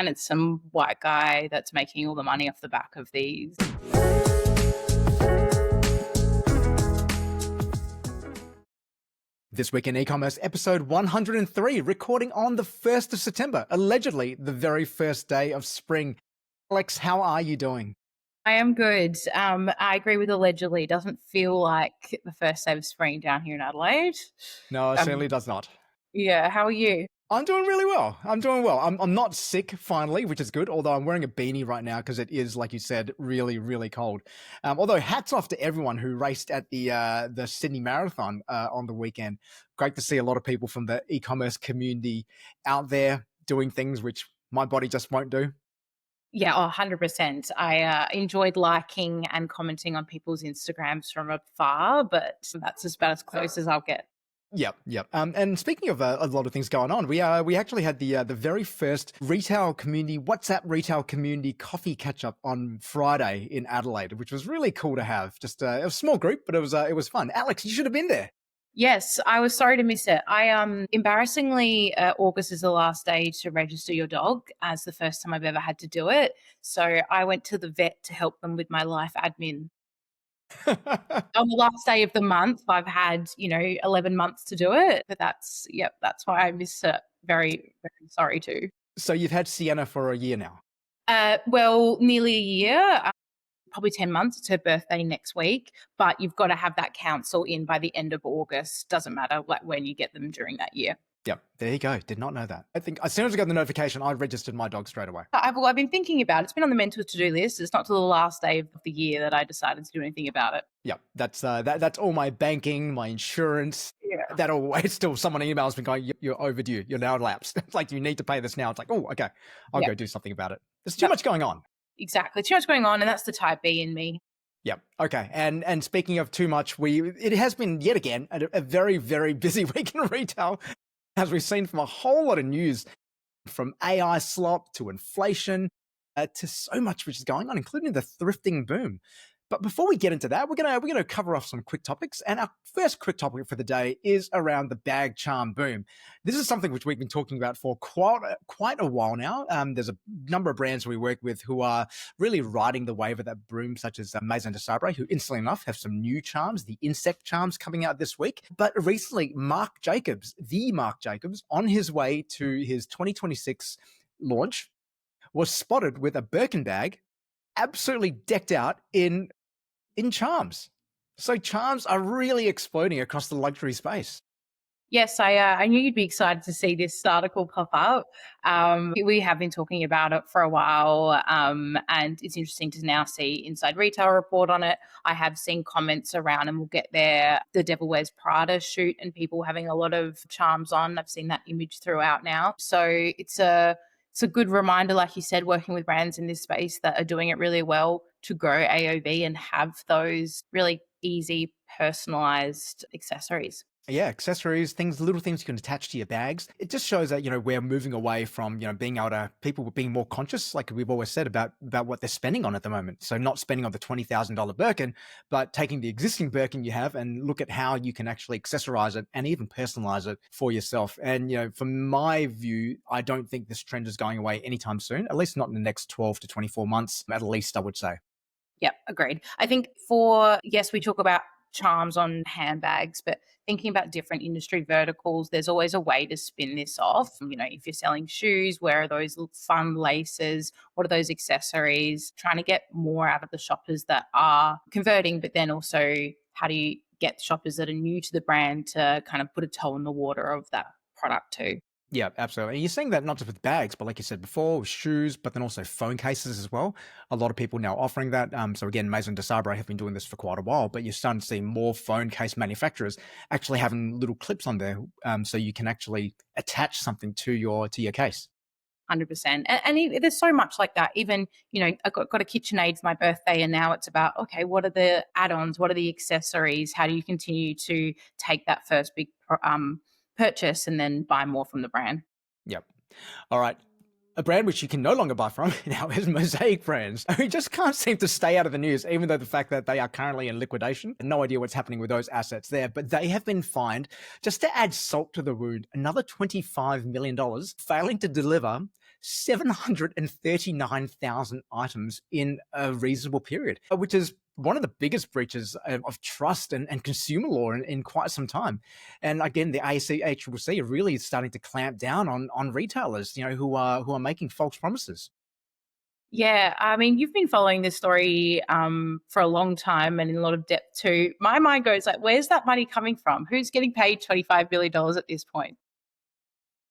and it's some white guy that's making all the money off the back of these. This Week in E-Commerce, episode 103, recording on the 1st of September, allegedly the very first day of spring. Alex, how are you doing? I am good. I agree with allegedly. It doesn't feel like the first day of spring down here in Adelaide. No, it certainly does not. Yeah, how are you? I'm doing really well. I'm not sick finally, which is good, although I'm wearing a beanie right now because it is, like you said, really, really cold. Although hats off to everyone who raced at the Sydney Marathon on the weekend. Great to see a lot of people from the e-commerce community out there doing things which my body just won't do. Yeah, 100%. I enjoyed liking and commenting on people's Instagrams from afar, but that's about as close as I'll get. Yep. And speaking of a lot of things going on, we actually had the very first WhatsApp retail community coffee catch up on Friday in Adelaide, which was really cool to have. Just a small group, but it was fun. Alex, you should have been there. Yes, I was sorry to miss it. Embarrassingly, August is the last day to register your dog, as the first time I've ever had to do it. So I went to the vet to help them with my life admin. On the last day of the month, I've had, 11 months to do it. But that's why I missed it. Very, very sorry too. So you've had Sienna for a year now? Well, nearly a year. Probably 10 months. It's her birthday next week, but you've got to have that counsel in by the end of August. Doesn't matter when you get them during that year. Yep, there you go. Did not know that. I think as soon as I got the notification, I registered my dog straight away. I've been thinking about it. It's been on the mental to-do list. It's not till the last day of the year that I decided to do anything about it. Yep, that's all my banking, my insurance. Yeah. That all. It's still someone emails me going, "You're overdue. You're now lapsed." It's like you need to pay this now. It's like, oh, okay, I'll go do something about it. There's too much going on. Exactly, too much going on, and that's the type B in me. Yep. Okay. And speaking of too much, it has been yet again a very, very busy week in retail, as we've seen from a whole lot of news, from AI slop to inflation, to so much which is going on, including the thrifting boom. But before we get into that, we're gonna cover off some quick topics. And our first quick topic for the day is around the bag charm boom. This is something which we've been talking about for quite a while now. There's a number of brands we work with who are really riding the wave of that boom, such as Maison de Sabre, who, incidentally enough, have some new charms, the insect charms, coming out this week. But recently, Marc Jacobs, on his way to his 2026 launch, was spotted with a Birkin bag, absolutely decked out in charms. So charms are really exploding across the luxury space. Yes, I knew you'd be excited to see this article pop up. We have been talking about it for a while, and it's interesting to now see Inside Retail report on it. I have seen comments around, and we'll get there, the Devil Wears Prada shoot and people having a lot of charms on. I've seen that image throughout now. So it's a good reminder, like you said, working with brands in this space that are doing it really well to grow AOV and have those really easy, personalized accessories. Yeah, accessories, little things you can attach to your bags. It just shows that, we're moving away from, being able to, people being more conscious, like we've always said, about what they're spending on at the moment. So not spending on the $20,000 Birkin, but taking the existing Birkin you have and look at how you can actually accessorize it and even personalize it for yourself. And, from my view, I don't think this trend is going away anytime soon, at least not in the next 12 to 24 months, at least, I would say. Yeah, agreed. I think we talk about charms on handbags, but thinking about different industry verticals, there's always a way to spin this off. If you're selling shoes, where are those fun laces? What are those accessories? Trying to get more out of the shoppers that are converting, but then also how do you get shoppers that are new to the brand to kind of put a toe in the water of that product too? Yeah, absolutely. And you're seeing that not just with bags, but like you said before, with shoes, but then also phone cases as well. A lot of people now offering that. So again, Maison de Sabre have been doing this for quite a while, but you're starting to see more phone case manufacturers actually having little clips on there, so you can actually attach something to your case. 100%. And there's so much like that. Even, I got a KitchenAid for my birthday, and now it's about, okay, what are the add-ons? What are the accessories? How do you continue to take that first big purchase and then buy more from the brand? Yep. All right. A brand which you can no longer buy from now is Mosaic Brands, who just can't seem to stay out of the news, even though the fact that they are currently in liquidation. No idea what's happening with those assets there, but they have been fined, just to add salt to the wound, another $25 million, failing to deliver 739,000 items in a reasonable period, which is one of the biggest breaches of trust and consumer law in quite some time. And again, the ACCC are really starting to clamp down on retailers, who are making false promises. Yeah, I mean, you've been following this story for a long time and in a lot of depth too. My mind goes like, where's that money coming from? Who's getting paid $25 billion at this point?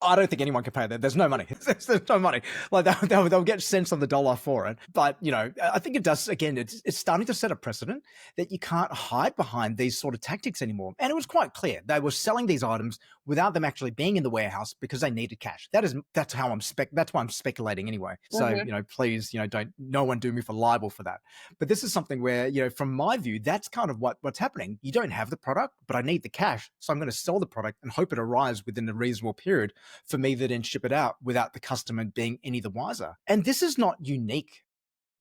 I don't think anyone can pay that. There's no money. There's no money. Like they'll get cents on the dollar for it. But I think it does. Again, it's starting to set a precedent that you can't hide behind these sort of tactics anymore. And it was quite clear they were selling these items without them actually being in the warehouse because they needed cash. That's why I'm speculating anyway. So please, don't no one do me for liable for that. But this is something where from my view, that's kind of what's happening. You don't have the product, but I need the cash, so I'm going to sell the product and hope it arrives within a reasonable period for me to then ship it out without the customer being any the wiser. And this is not unique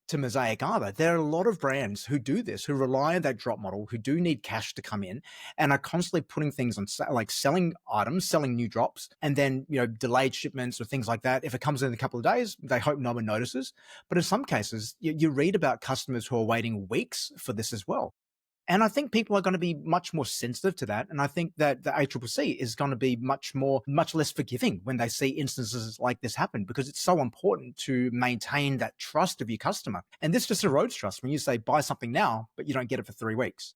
to Mosaic either. There are a lot of brands who do this, who rely on that drop model, who do need cash to come in and are constantly putting things on, like selling items, selling new drops, and then, delayed shipments or things like that. If it comes in a couple of days, they hope no one notices. But in some cases, you read about customers who are waiting weeks for this as well. And I think people are going to be much more sensitive to that. And I think that the ACCC is going to be much less forgiving when they see instances like this happen, because it's so important to maintain that trust of your customer. And this just erodes trust when you say buy something now, but you don't get it for 3 weeks.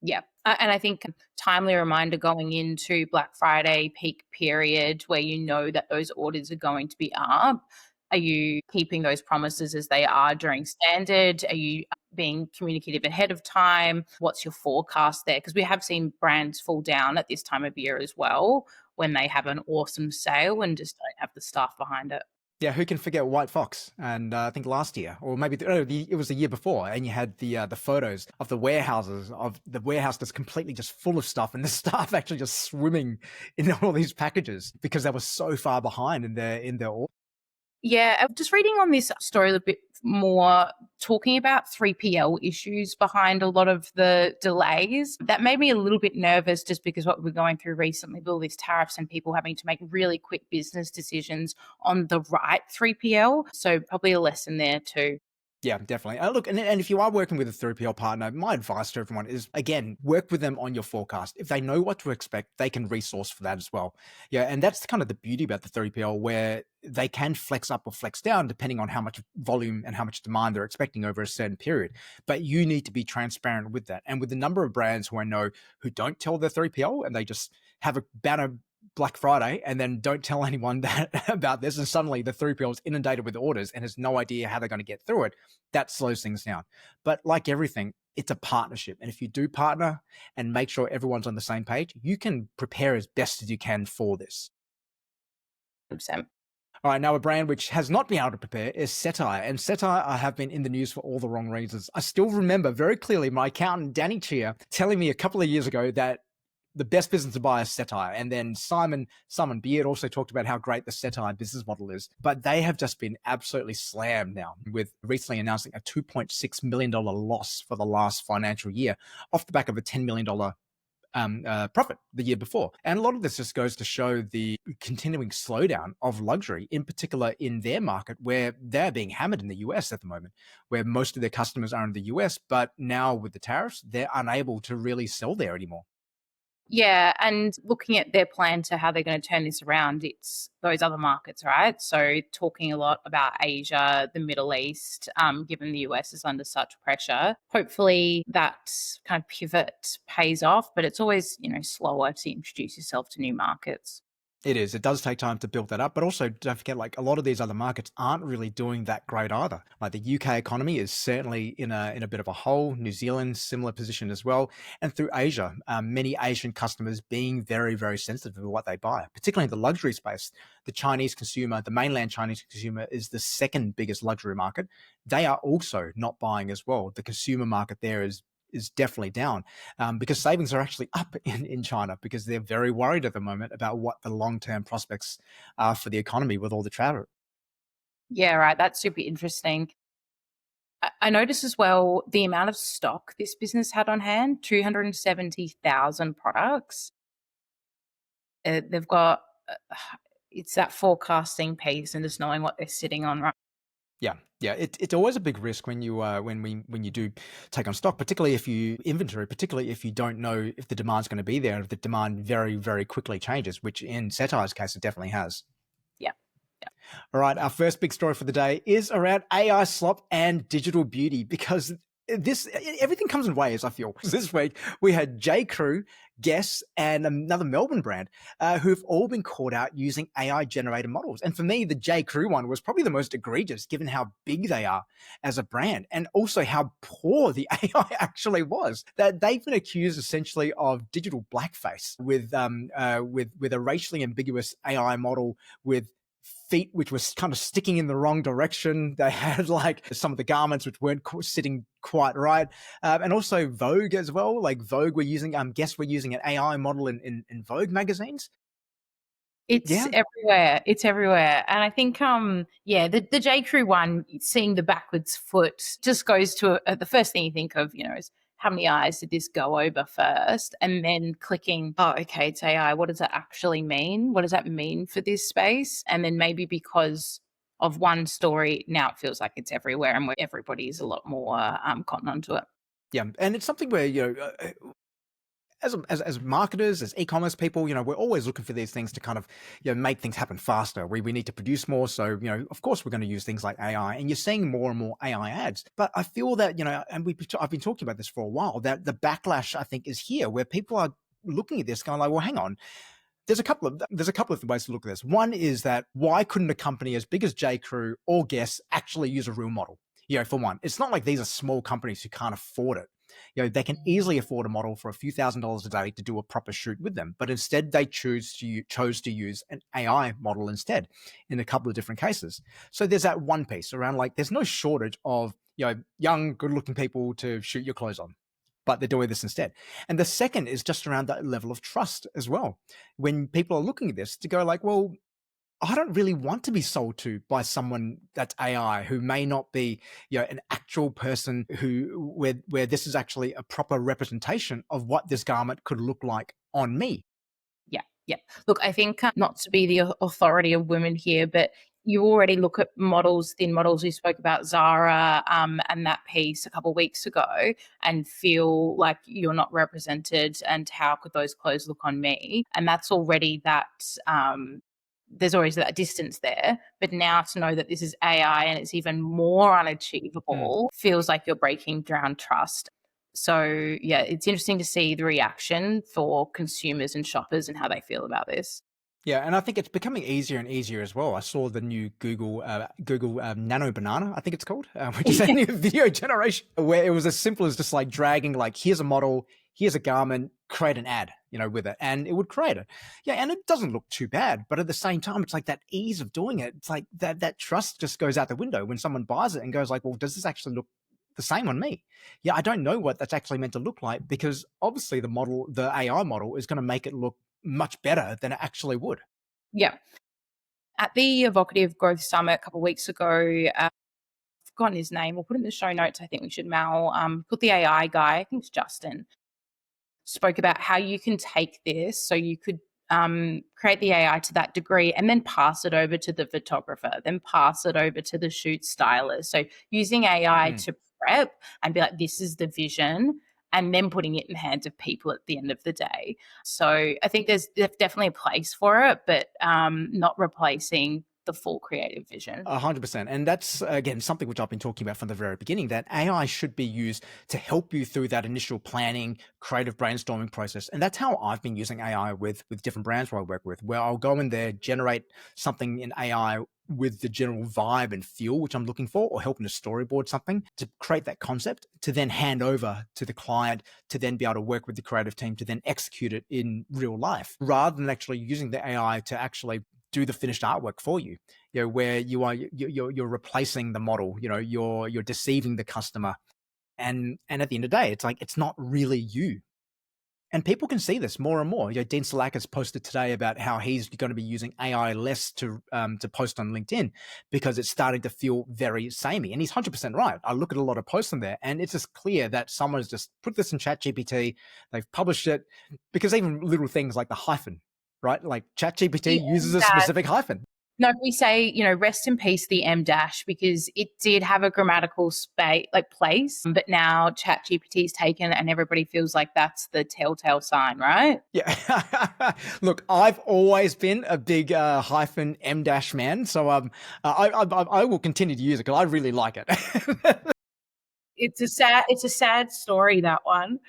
Yeah. And I think timely reminder going into Black Friday peak period where you know that those orders are going to be up. Are you keeping those promises as they are during standard? Are you being communicative ahead of time? What's your forecast there? Because we have seen brands fall down at this time of year as well when they have an awesome sale and just don't have the staff behind it. Yeah, who can forget White Fox? And I think last year, or maybe it was the year before, and you had the photos of the warehouses, of the warehouse that's completely just full of stuff, and the staff actually just swimming in all these packages because they were so far behind in their order. Yeah, just reading on this story a bit more, talking about 3PL issues behind a lot of the delays. That made me a little bit nervous just because what we're going through recently with all these tariffs and people having to make really quick business decisions on the right 3PL. So probably a lesson there too. Yeah, definitely. Look, and if you are working with a 3PL partner, my advice to everyone is, again, work with them on your forecast. If they know what to expect, they can resource for that as well. Yeah, and that's kind of the beauty about the 3PL, where they can flex up or flex down depending on how much volume and how much demand they're expecting over a certain period. But you need to be transparent with that. And with the number of brands who I know who don't tell their 3PL and they just have a banner Black Friday and then don't tell anyone that about this, and suddenly the 3PL is inundated with orders and has no idea how they're going to get through it, that slows things down. But like everything, it's a partnership. And if you do partner and make sure everyone's on the same page, you can prepare as best as you can for this. 100%. All right, now a brand which has not been able to prepare is Setire. And Setire have been in the news for all the wrong reasons. I still remember very clearly my accountant, Danny Chia, telling me a couple of years ago that the best business to buy is Setire. And then Simon Beard also talked about how great the Setire business model is. But they have just been absolutely slammed now, with recently announcing a $2.6 million loss for the last financial year off the back of a $10 million profit the year before. And a lot of this just goes to show the continuing slowdown of luxury, in particular in their market, where they're being hammered in the US at the moment, where most of their customers are in the US, but now with the tariffs, they're unable to really sell there anymore. Yeah, and looking at their plan to how they're going to turn this around, it's those other markets, right? So talking a lot about Asia, the Middle East, given the US is under such pressure. Hopefully that kind of pivot pays off, but it's always, slower to introduce yourself to new markets. It is. It does take time to build that up, but also don't forget, like, a lot of these other markets aren't really doing that great either. Like the UK economy is certainly in a bit of a hole. New Zealand, similar position as well, and through Asia, many Asian customers being very, very sensitive to what they buy, particularly in the luxury space. The Chinese consumer, the mainland Chinese consumer, is the second biggest luxury market. They are also not buying as well. The consumer market there is definitely down, because savings are actually up in China, because they're very worried at the moment about what the long-term prospects are for the economy with all the travel. Yeah, right. That's super interesting. I noticed as well the amount of stock this business had on hand, 270,000 products. They've got It's that forecasting piece and just knowing what they're sitting on, right? Yeah, yeah, it's always a big risk when you when you do take on stock, particularly if you inventory, particularly if you don't know if the demand's going to be there, if the demand very, very quickly changes, which in Satire's case it definitely has. Yeah. Yeah. All right, our first big story for the day is around AI slop and digital beauty, because this everything comes in waves, I feel. This week we had J.Crew, Guess, and another Melbourne brand who've all been caught out using AI generated models. And for me, the J.Crew one was probably the most egregious, given how big they are as a brand, and also how poor the AI actually was. That they've been accused essentially of digital blackface with a racially ambiguous AI model with feet which was kind of sticking in the wrong direction. They had like some of the garments which weren't sitting quite right, and also Vogue as well. Like Vogue, we're using Guess we're using an AI model in Vogue magazines. It's Yeah. everywhere. It's everywhere. And I think, yeah, the J. Crew one, seeing the backwards foot just goes to the first thing you think of, is how many eyes did this go over first? And then clicking, oh, okay, it's AI. What does that actually mean? What does that mean for this space? And then maybe because of one story, now it feels like it's everywhere and where everybody is a lot more cotton onto it. Yeah, and it's something where as marketers, as e-commerce people, we're always looking for these things to kind of, make things happen faster. We need to produce more. So, of course we're going to use things like AI, and you're seeing more and more AI ads. But I feel that, and I've been talking about this for a while, that the backlash, I think, is here, where people are looking at this going like, well, hang on. There's a couple of ways to look at this. One is that why couldn't a company as big as J.Crew or Guess actually use a real model? For one, it's not like these are small companies who can't afford it. They can easily afford a model for a few $1,000s a day to do a proper shoot with them, but instead they chose to use an AI model instead in a couple of different cases. So there's that one piece around like there's no shortage of young, good-looking people to shoot your clothes on, but they're doing this instead. And the second is just around that level of trust as well. When people are looking at this to go like, well, I don't really want to be sold to by someone that's AI who may not be, an actual person where this is actually a proper representation of what this garment could look like on me. Yeah, yeah. Look, I think not to be the authority of women here, but you already look at models, thin models. We spoke about Zara and that piece a couple of weeks ago, and feel like you're not represented. And how could those clothes look on me? And that's already that. There's always that distance there. But now to know that this is AI and it's even more unachievable feels like you're breaking down trust. So, yeah, it's interesting to see the reaction for consumers and shoppers and how they feel about this. Yeah, and I think it's becoming easier and easier as well. I saw the new Google Nano Banana, I think it's called, which is a new video generation where it was as simple as just like dragging, like, here's a model, here's a garment, create an ad, with it, and it would create it. Yeah, and it doesn't look too bad, but at the same time, it's like that ease of doing it. It's like that trust just goes out the window when someone buys it and goes like, well, does this actually look the same on me? Yeah, I don't know what that's actually meant to look like, because obviously the AI model is going to make it look much better than it actually would. Yeah. At the Evocative Growth Summit a couple of weeks ago, I've forgotten his name. We'll put it in the show notes. I think we should, Mal. Put the AI guy, I think it's Justin, spoke about how you can take this. So you could create the AI to that degree and then pass it over to the photographer, then pass it over to the shoot stylist. So using AI to prep and be like, this is the vision, and then putting it in the hands of people at the end of the day. So I think there's definitely a place for it, but not replacing the full creative vision. 100%. And that's, again, something which I've been talking about from the very beginning, that AI should be used to help you through that initial planning, creative brainstorming process. And that's how I've been using AI with different brands where I work with, where I'll go in there, generate something in AI with the general vibe and feel which I'm looking for, or helping to storyboard something to create that concept, to then hand over to the client, to then be able to work with the creative team to then execute it in real life, rather than actually using the AI to actually do the finished artwork for you. Where you're replacing the model, you're deceiving the customer, and at the end of the day, it's like it's not really you. And people can see this more and more. Dean Selak has posted today about how he's going to be using AI less to post on LinkedIn, because it's starting to feel very samey. And he's 100% right. I look at a lot of posts on there, and it's just clear that someone's just put this in ChatGPT, they've published it, because even little things like the hyphen, right? Like ChatGPT The uses M a dash. specific hyphen. No, we say, rest in peace, the M dash, because it did have a grammatical space, like place, but now ChatGPT's taken and everybody feels like that's the telltale sign, right? Yeah. Look, I've always been a big hyphen M dash man, so I will continue to use it because I really like it. It's a sad story, that one.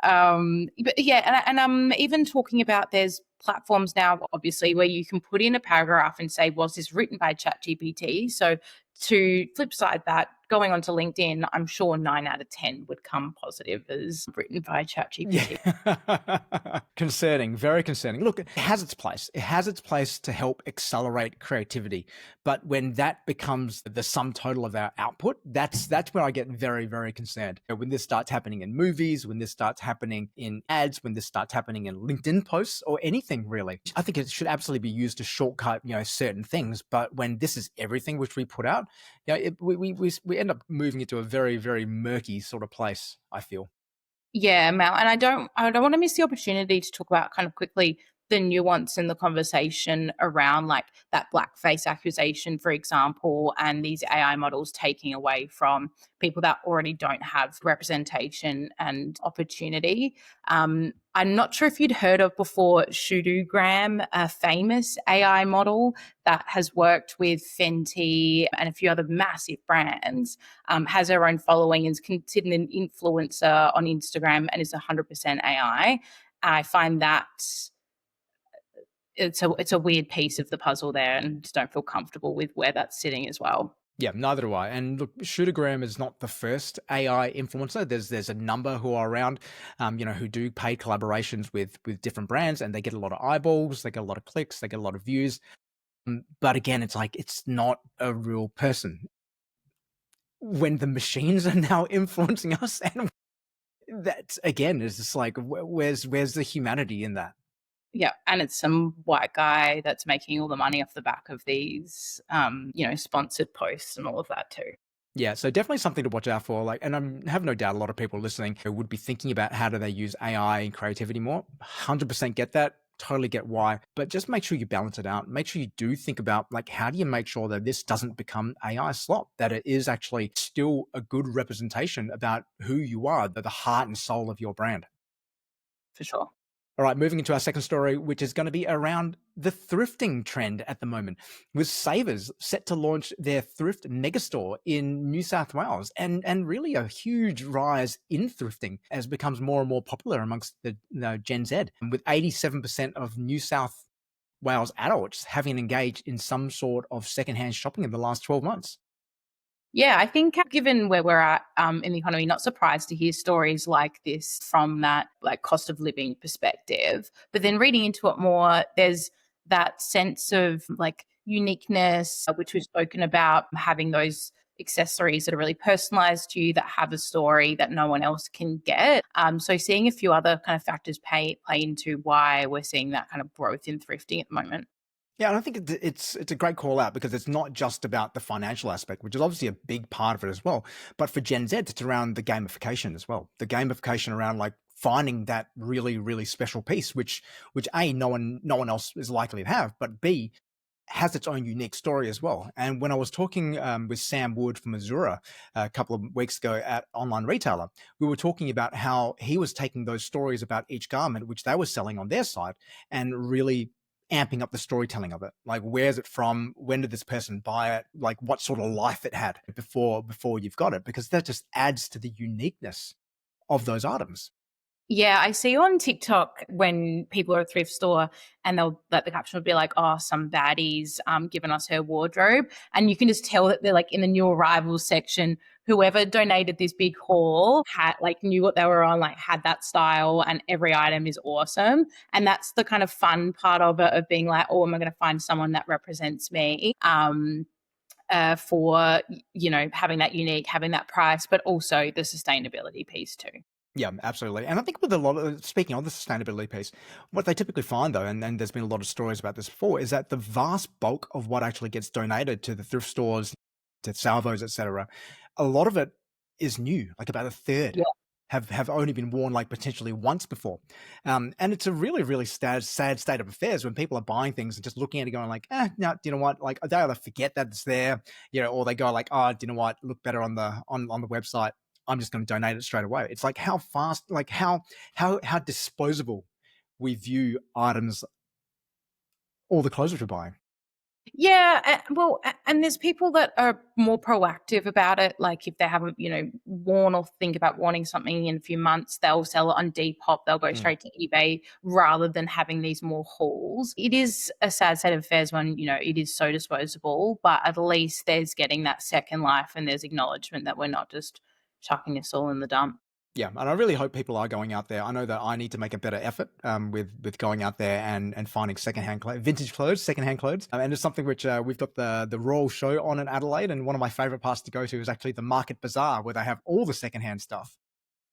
But yeah, and I'm even talking about there's platforms now, obviously, where you can put in a paragraph and say, was this written by ChatGPT? So to flip side that, going onto LinkedIn, I'm sure 9 out of 10 would come positive as written by ChatGPT. Yeah. Concerning, very concerning. Look, it has its place. It has its place to help accelerate creativity. But when that becomes the sum total of our output, that's when I get very, very concerned. When this starts happening in movies, when this starts happening in ads, when this starts happening in LinkedIn posts or anything really, I think it should absolutely be used to shortcut, certain things. But when this is everything which we put out, we end up moving into a very, very murky sort of place, I feel. Yeah, Mel, and I don't want to miss the opportunity to talk about kind of quickly the nuance in the conversation around like that blackface accusation, for example, and these AI models taking away from people that already don't have representation and opportunity. I'm not sure if you'd heard of before Gram, a famous AI model that has worked with Fenty and a few other massive brands, has her own following, is considered an influencer on Instagram, and is 100% AI. I find that it's a weird piece of the puzzle there, and just don't feel comfortable with where that's sitting as well. Yeah, neither do I. And look, Shootergram is not the first AI influencer. There's a number who are around, who do paid collaborations with different brands, and they get a lot of eyeballs, they get a lot of clicks, they get a lot of views. But again, it's like it's not a real person. When the machines are now influencing us, and that again is just like, where's the humanity in that? Yeah, and it's some white guy that's making all the money off the back of these, sponsored posts and all of that too. Yeah, so definitely something to watch out for. Like, and I have no doubt a lot of people listening who would be thinking about how do they use AI and creativity more. 100% get that. Totally get why. But just make sure you balance it out. Make sure you do think about like how do you make sure that this doesn't become AI slop, that it is actually still a good representation about who you are, the heart and soul of your brand. For sure. All right, moving into our second story, which is going to be around the thrifting trend at the moment, with Savers set to launch their thrift megastore in New South Wales, and really a huge rise in thrifting as it becomes more and more popular amongst the Gen Z, with 87% of New South Wales adults having engaged in some sort of secondhand shopping in the last 12 months. Yeah, I think given where we're at in the economy, not surprised to hear stories like this from that like cost of living perspective. But then reading into it more, there's that sense of like uniqueness, which we've spoken about, having those accessories that are really personalized to you, that have a story that no one else can get. So seeing a few other kind of factors play into why we're seeing that kind of growth in thrifting at the moment. Yeah, and I think it's a great call out because it's not just about the financial aspect, which is obviously a big part of it as well. But for Gen Z, it's around the gamification as well. The gamification around like finding that really, really special piece, which A, no one else is likely to have, but B, has its own unique story as well. And when I was talking with Sam Wood from Azura a couple of weeks ago at Online Retailer, we were talking about how he was taking those stories about each garment, which they were selling on their side, and really amping up the storytelling of it. Like, where's it from? When did this person buy it? Like, what sort of life it had before you've got it? Because that just adds to the uniqueness of those items. Yeah, I see on TikTok when people are at a thrift store and they'll like the caption will be like, "Oh, some baddies given us her wardrobe," and you can just tell that they're like in the new arrivals section. Whoever donated this big haul had like knew what they were on, like had that style, and every item is awesome. And that's the kind of fun part of it, of being like, "Oh, am I going to find someone that represents me?" For having that unique, having that price, but also the sustainability piece too. Yeah, absolutely. And I think with a lot of, speaking of the sustainability piece, what they typically find though, and there's been a lot of stories about this before, is that the vast bulk of what actually gets donated to the thrift stores, to salvos, etc., a lot of it is new, like about a third Yeah. have only been worn like potentially once before. And it's a really, really sad state of affairs when people are buying things and just looking at it going like, no, you know what? Like they either forget that it's there, or they go like, oh, you know what? Look better on the website. I'm just going to donate it straight away. It's like how fast, like how disposable we view items, all the clothes which we're buying. Yeah, and there's people that are more proactive about it. Like if they haven't, worn or think about wanting something in a few months, they'll sell it on Depop. They'll go straight to eBay rather than having these more hauls. It is a sad state of affairs when it is so disposable, but at least there's getting that second life and there's acknowledgement that we're not just chucking this all in the dump. Yeah, and I really hope people are going out there. I know that I need to make a better effort with going out there and finding secondhand clothes, vintage clothes, secondhand clothes. And it's something which we've got the Royal Show on in Adelaide, and one of my favourite parts to go to is actually the Market Bazaar, where they have all the secondhand stuff.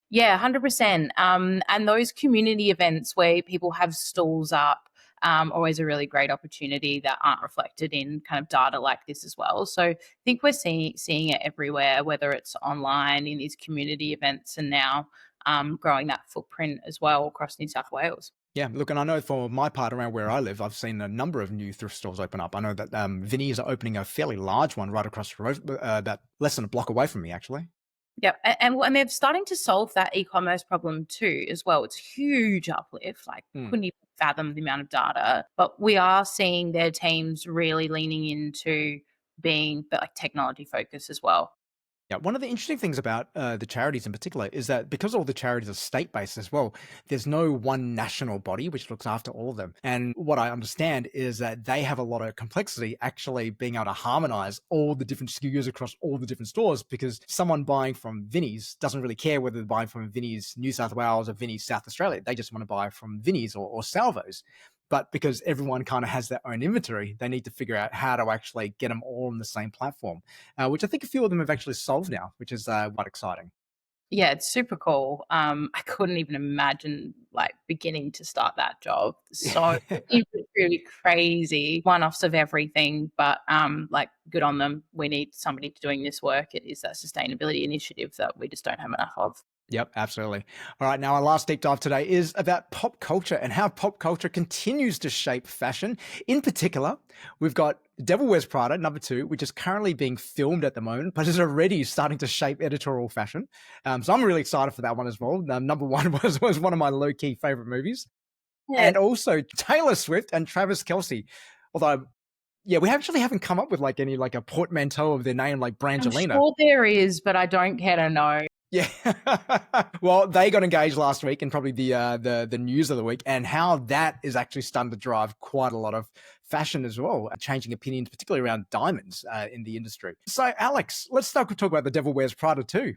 Yeah, 100%. And those community events where people have stalls up, always a really great opportunity that aren't reflected in kind of data like this as well. So I think we're seeing it everywhere, whether it's online in these community events and now growing that footprint as well across New South Wales. Yeah, look, and I know for my part around where I live, I've seen a number of new thrift stores open up. I know that Vinnie's are opening a fairly large one right across the road, about less than a block away from me, actually. Yeah, and they're starting to solve that e-commerce problem too as well. It's huge uplift, like couldn't even fathom the amount of data. But we are seeing their teams really leaning into being like technology focused as well. Yeah, one of the interesting things about the charities in particular is that because all the charities are state-based as well, there's no one national body which looks after all of them. And what I understand is that they have a lot of complexity actually being able to harmonize all the different SKUs across all the different stores, because someone buying from Vinnie's doesn't really care whether they're buying from Vinnie's New South Wales or Vinnie's South Australia. They just want to buy from Vinnie's or Salvos. But because everyone kind of has their own inventory, they need to figure out how to actually get them all on the same platform, which I think a few of them have actually solved now, which is quite exciting. Yeah, it's super cool. I couldn't even imagine like beginning to start that job. So it's really crazy one-offs of everything, but like good on them. We need somebody doing this work. It is that sustainability initiative that we just don't have enough of. Yep, absolutely. All right, now our last deep dive today is about pop culture and how pop culture continues to shape fashion. In particular, we've got Devil Wears Prada, number 2, which is currently being filmed at the moment, but is already starting to shape editorial fashion. So I'm really excited for that one as well. Number 1 was one of my low-key favorite movies. Yeah. And also Taylor Swift and Travis Kelce. Although, yeah, we actually haven't come up with like any like a portmanteau of their name like I'm Brangelina. sure there is, but I don't care to know. Yeah. Well, they got engaged last week and probably the news of the week, and how that is actually starting to drive quite a lot of fashion as well, changing opinions, particularly around diamonds in the industry. So, Alex, let's talk about The Devil Wears Prada too.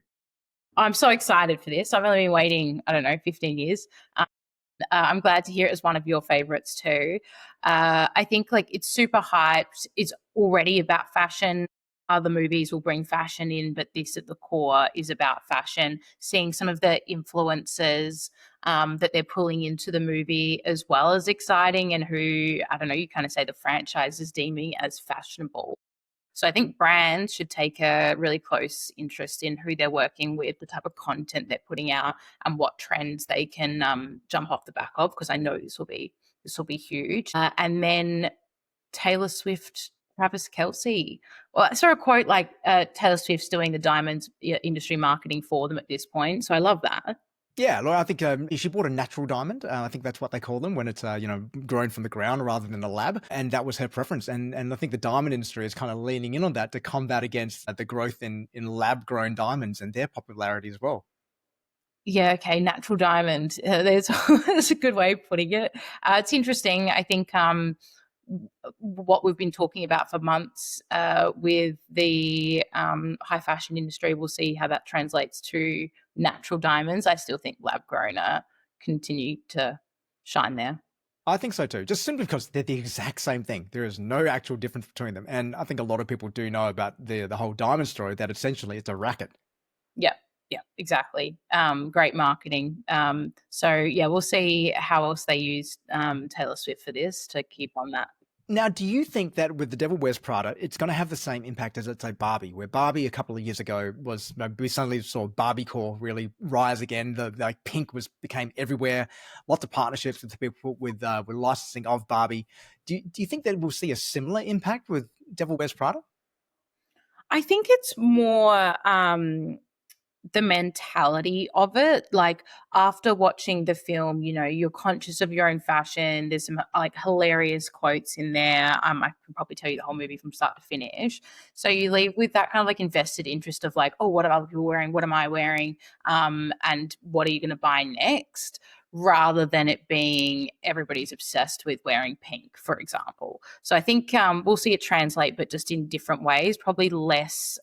I'm so excited for this. I've only been waiting, I don't know, 15 years. I'm glad to hear it was one of your favorites too. I think like it's super hyped. It's already about fashion. Other movies will bring fashion in, but this at the core is about fashion. Seeing some of the influences that they're pulling into the movie as well as exciting, and who, I don't know, you kind of say the franchise is deeming as fashionable. So I think brands should take a really close interest in who they're working with, the type of content they're putting out, and what trends they can jump off the back of. Because I know this will be huge. And then Taylor Swift, Travis Kelce. Well, I saw a quote like Taylor Swift's doing the diamonds industry marketing for them at this point. So I love that. Yeah, Laura, I think she bought a natural diamond. I think that's what they call them when it's grown from the ground rather than a lab, and that was her preference. And I think the diamond industry is kind of leaning in on that to combat against the growth in lab grown diamonds and their popularity as well. Yeah, okay, natural diamond. There's that's a good way of putting it. It's interesting. I think what we've been talking about for months with the high fashion industry, we'll see how that translates to natural diamonds. I still think lab grown continue to shine there. I think so too, just simply because they're the exact same thing. There is no actual difference between them. And I think a lot of people do know about the whole diamond story, that essentially it's a racket. Yeah, yeah, exactly. Great marketing. So yeah, we'll see how else they use Taylor Swift for this to keep on that. Now, do you think that with The Devil Wears Prada, it's going to have the same impact as, let's say, Barbie, where Barbie a couple of years ago was, we suddenly saw Barbie core really rise again. The like pink became everywhere. Lots of partnerships with people with licensing of Barbie. Do you think that we'll see a similar impact with Devil Wears Prada? I think it's more the mentality of it. Like after watching the film, you're conscious of your own fashion. There's some like hilarious quotes in there. I can probably tell you the whole movie from start to finish. So you leave with that kind of like invested interest of like, oh, what are other people wearing? What am I wearing? And what are you going to buy next? Rather than it being everybody's obsessed with wearing pink, for example. So I think we'll see it translate, but just in different ways, probably less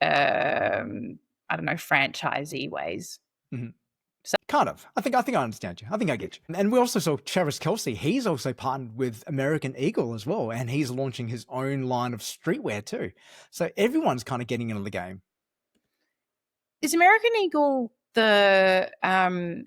I don't know, franchisee ways. Mm-hmm. So, kind of. I think I understand you. I think I get you. And we also saw Travis Kelce. He's also partnered with American Eagle as well, and he's launching his own line of streetwear too. So everyone's kind of getting into the game. Is American Eagle the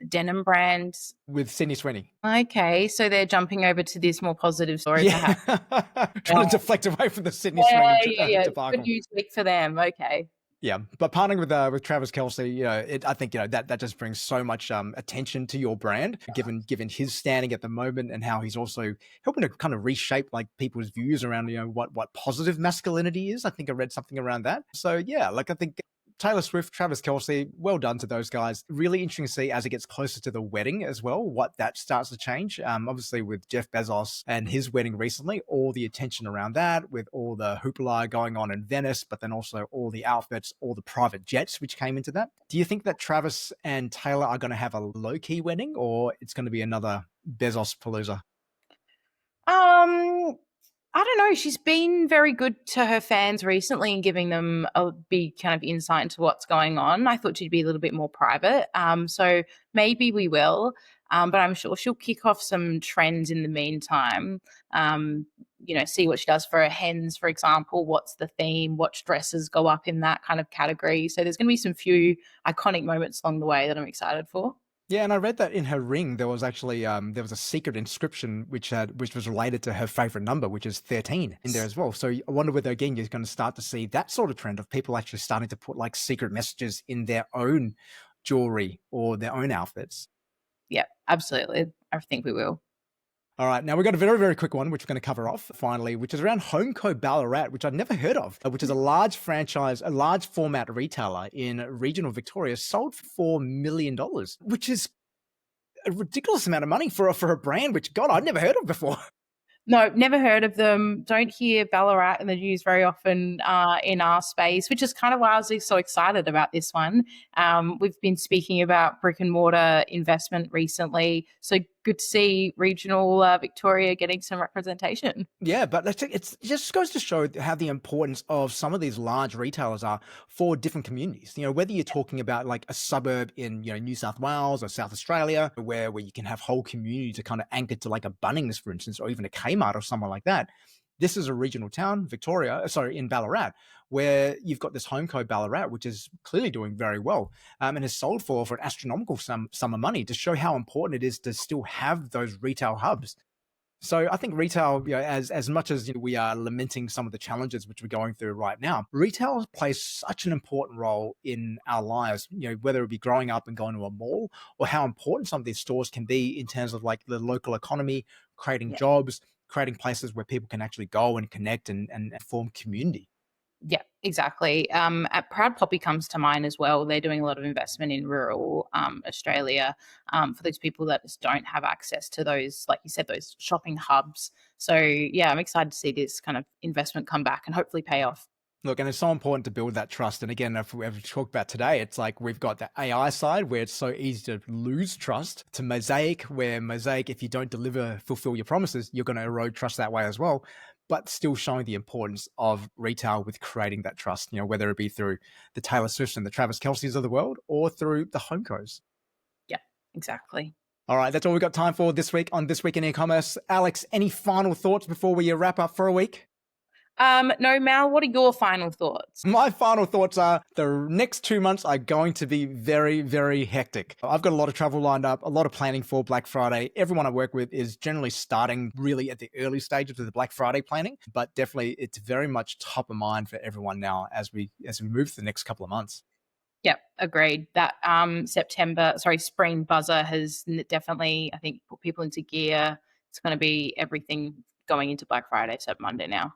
denim brand with Sydney Sweeney? Okay, so they're jumping over to this more positive story, yeah. perhaps. Trying to deflect away from the Sydney Sweeney debacle. Good news week for them. Okay. Yeah, but partnering with Travis Kelce, I think that just brings so much attention to your brand, given his standing at the moment and how he's also helping to kind of reshape like people's views around what positive masculinity is. I think I read something around that. So yeah, like I think Taylor Swift, Travis Kelce, well done to those guys. Really interesting to see as it gets closer to the wedding as well, what that starts to change. Obviously with Jeff Bezos and his wedding recently, all the attention around that with all the hoopla going on in Venice, but then also all the outfits, all the private jets which came into that. Do you think that Travis and Taylor are going to have a low-key wedding or it's going to be another Bezos palooza? I don't know. She's been very good to her fans recently and giving them a big kind of insight into what's going on. I thought she'd be a little bit more private. So maybe we will. But I'm sure she'll kick off some trends in the meantime. See what she does for her hens, for example. What's the theme? What dresses go up in that kind of category? So there's going to be some few iconic moments along the way that I'm excited for. Yeah, and I read that in her ring there was actually there was a secret inscription which was related to her favorite number, which is 13, in there as well. So I wonder whether again you're going to start to see that sort of trend of people actually starting to put like secret messages in their own jewelry or their own outfits. Yeah, absolutely. I think we will. All right, now we've got a very, very quick one, which we're going to cover off finally, which is around Homeco Ballarat, which I'd never heard of, which is a large franchise, a large format retailer in regional Victoria, sold for $4 million, which is a ridiculous amount of money for a brand, which, God, I'd never heard of before. No, never heard of them. Don't hear Ballarat in the news very often in our space, which is kind of why I was so excited about this one. We've been speaking about brick and mortar investment recently. So good to see regional Victoria getting some representation. Yeah, but it just goes to show how the importance of some of these large retailers are for different communities. Whether you're talking about like a suburb in New South Wales or South Australia, where you can have whole community to kind of anchor to like a Bunnings, for instance, or even a Kmart or somewhere like that. This is a regional town, in Ballarat, where you've got this Homeco Ballarat, which is clearly doing very well, and has sold for an astronomical sum of money to show how important it is to still have those retail hubs. So I think retail, as much as we are lamenting some of the challenges which we're going through right now, retail plays such an important role in our lives, whether it be growing up and going to a mall or how important some of these stores can be in terms of like the local economy, creating jobs, creating places where people can actually go and connect and form community. Yeah, exactly. At Proud Poppy comes to mind as well. They're doing a lot of investment in rural Australia for those people that just don't have access to those, like you said, those shopping hubs. So yeah, I'm excited to see this kind of investment come back and hopefully pay off. Look, and it's so important to build that trust. And again, if we ever talk about today, it's like we've got the AI side where it's so easy to lose trust, to Mosaic, where Mosaic, if you don't fulfill your promises, you're going to erode trust that way as well. But still showing the importance of retail with creating that trust, whether it be through the Taylor Swifts and the Travis Kelces of the world or through the Homecos. Yeah, exactly. All right, that's all we've got time for this week on This Week in E-Commerce. Alex, any final thoughts before we wrap up for a week? No, Mal, what are your final thoughts? My final thoughts are the next 2 months are going to be very, very hectic. I've got a lot of travel lined up, a lot of planning for Black Friday. Everyone I work with is generally starting really at the early stages of the Black Friday planning, but definitely it's very much top of mind for everyone now as we move to the next couple of months. Yep, agreed. That spring buzzer has definitely, I think, put people into gear. It's going to be everything going into Black Friday, so Monday now.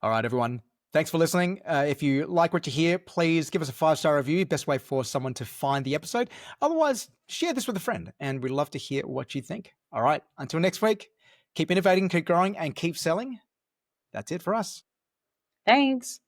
All right, everyone. Thanks for listening. If you like what you hear, please give us a 5-star review. Best way for someone to find the episode. Otherwise, share this with a friend, and we'd love to hear what you think. All right, until next week, keep innovating, keep growing, and keep selling. That's it for us. Thanks.